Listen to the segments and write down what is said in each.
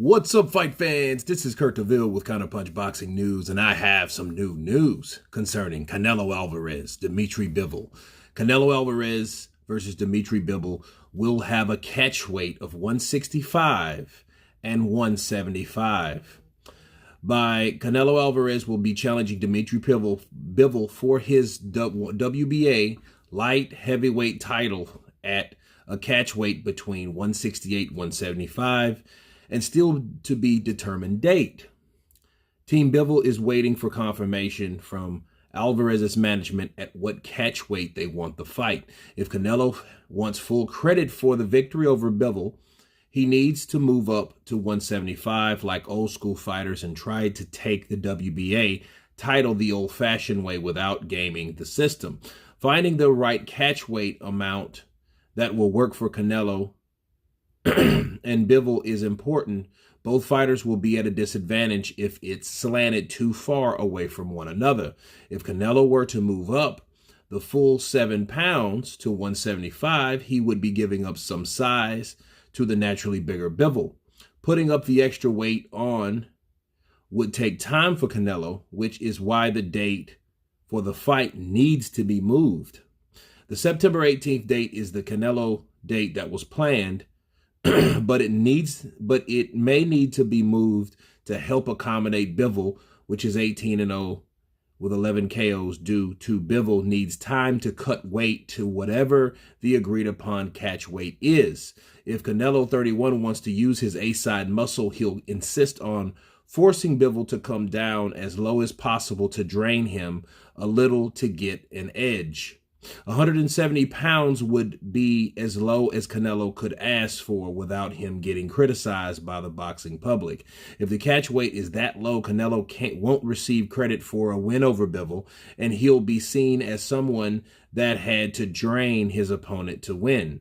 What's up, fight fans? This is Kurt DeVille with Counterpunch Boxing News, and I have some new news concerning Canelo Alverez, Dmitry Bivol. Canelo Alverez versus Dmitry Bivol will have a catch weight of 165 and 175. Canelo Alverez will be challenging Dmitry Bivol for his WBA light heavyweight title at a catch weight between 168 and 175. And still to be determined date. Team Bivol is waiting for confirmation from Alvarez's management at what catch weight they want the fight. If Canelo wants full credit for the victory over Bivol, he needs to move up to 175 like old school fighters and try to take the WBA title the old-fashioned way without gaming the system. Finding the right catch weight amount that will work for Canelo and Bivol is important. Both fighters will be at a disadvantage if it's slanted too far away from one another. If Canelo were to move up the full 7 pounds to 175, he would be giving up some size to the naturally bigger Bivol. Putting up the extra weight on would take time for Canelo, which is why the date for the fight needs to be moved. The September 18th date is the Canelo date that was planned, but it may need to be moved to help accommodate Bivol, which is 18-0 with 11 KOs, due to Bivol needs time to cut weight to whatever the agreed upon catch weight is. If Canelo 31 wants to use his A-side muscle, he'll insist on forcing Bivol to come down as low as possible to drain him a little to get an edge. 170 pounds would be as low as Canelo could ask for without him getting criticized by the boxing public. If the catch weight is that low, Canelo won't receive credit for a win over Bivol, and he'll be seen as someone that had to drain his opponent to win.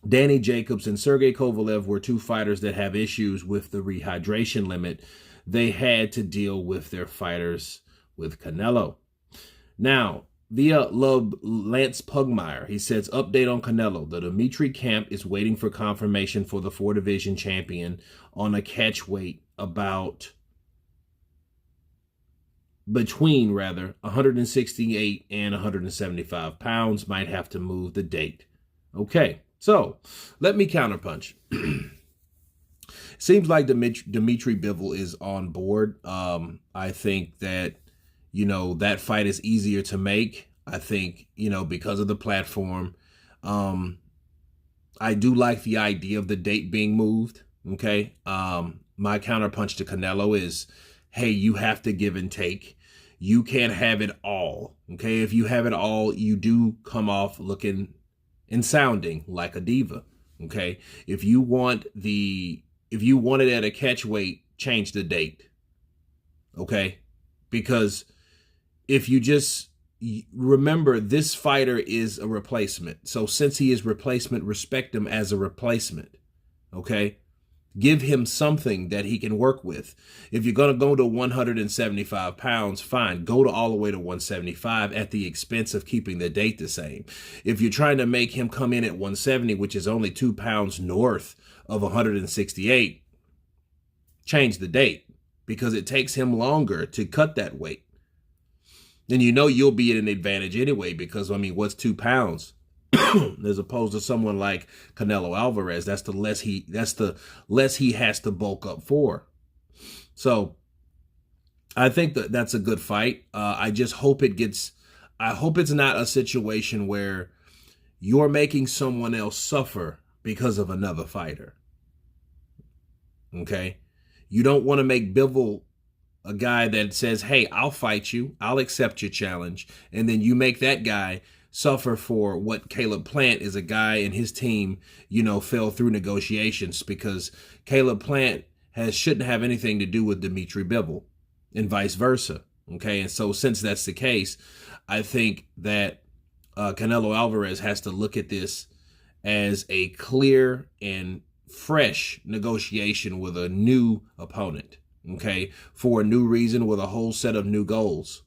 Danny Jacobs and Sergey Kovalev were two fighters that have issues with the rehydration limit they had to deal with their fighters with Canelo. Now, via Lance Pugmire, he says, update on Canelo. The Dmitry camp is waiting for confirmation for the 4-division champion on a catch weight between 168 and 175 pounds. Might have to move the date. Okay, so let me counterpunch. Seems like Dmitry Bivol is on board. I think that that fight is easier to make. I think, because of the platform. I do like the idea of the date being moved. Okay. My counterpunch to Canelo is, hey, you have to give and take. You can't have it all. Okay. If you have it all, you do come off looking and sounding like a diva. Okay. If you want it at a catch weight, change the date. Okay. Because if you just remember, this fighter is a replacement. So since he is replacement, respect him as a replacement. Okay? Give him something that he can work with. If you're going to go to 175 pounds, fine. Go all the way to 175 at the expense of keeping the date the same. If you're trying to make him come in at 170, which is only 2 pounds north of 168, change the date, because it takes him longer to cut that weight. And you'll be at an advantage anyway, because, what's 2 pounds? As opposed to someone like Canelo Alvarez, that's the less he has to bulk up for. So I think that's a good fight. I just hope I hope it's not a situation where you're making someone else suffer because of another fighter. Okay? You don't want to make Bivol a guy that says, hey, I'll fight you, I'll accept your challenge, and then you make that guy suffer for what Caleb Plant is, a guy and his team, fell through negotiations, because Caleb Plant shouldn't have anything to do with Dmitry Bivol, and vice versa. Okay, and so since that's the case, I think that Canelo Alvarez has to look at this as a clear and fresh negotiation with a new opponent. Okay, for a new reason with a whole set of new goals.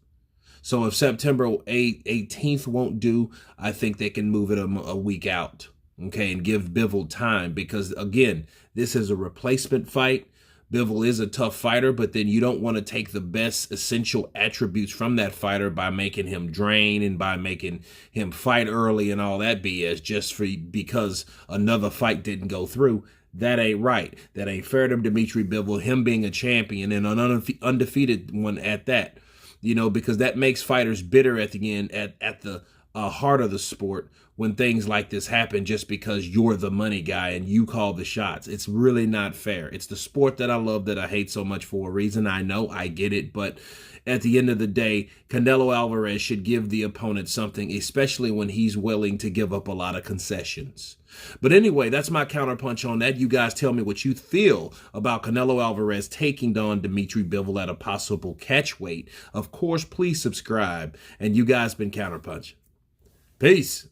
So if September 18th won't do, I think they can move it a week out. okay, and give Bivol time because, again, this is a replacement fight. Bivol is a tough fighter, but then you don't want to take the best essential attributes from that fighter by making him drain and by making him fight early and all that BS just because another fight didn't go through. That ain't right. That ain't fair to Dmitry Bivol, him being a champion and an undefeated one at that. Because that makes fighters bitter at the end, at the heart of the sport when things like this happen just because you're the money guy and you call the shots. It's really not fair. It's the sport that I love that I hate so much for a reason. I know, I get it, but at the end of the day, Canelo Alvarez should give the opponent something, especially when he's willing to give up a lot of concessions. But anyway, that's my counterpunch on that. You guys tell me what you feel about Canelo Alvarez taking down Dmitry Bivol at a possible catch weight. Of course, please subscribe. And you guys been Counterpunch. Peace.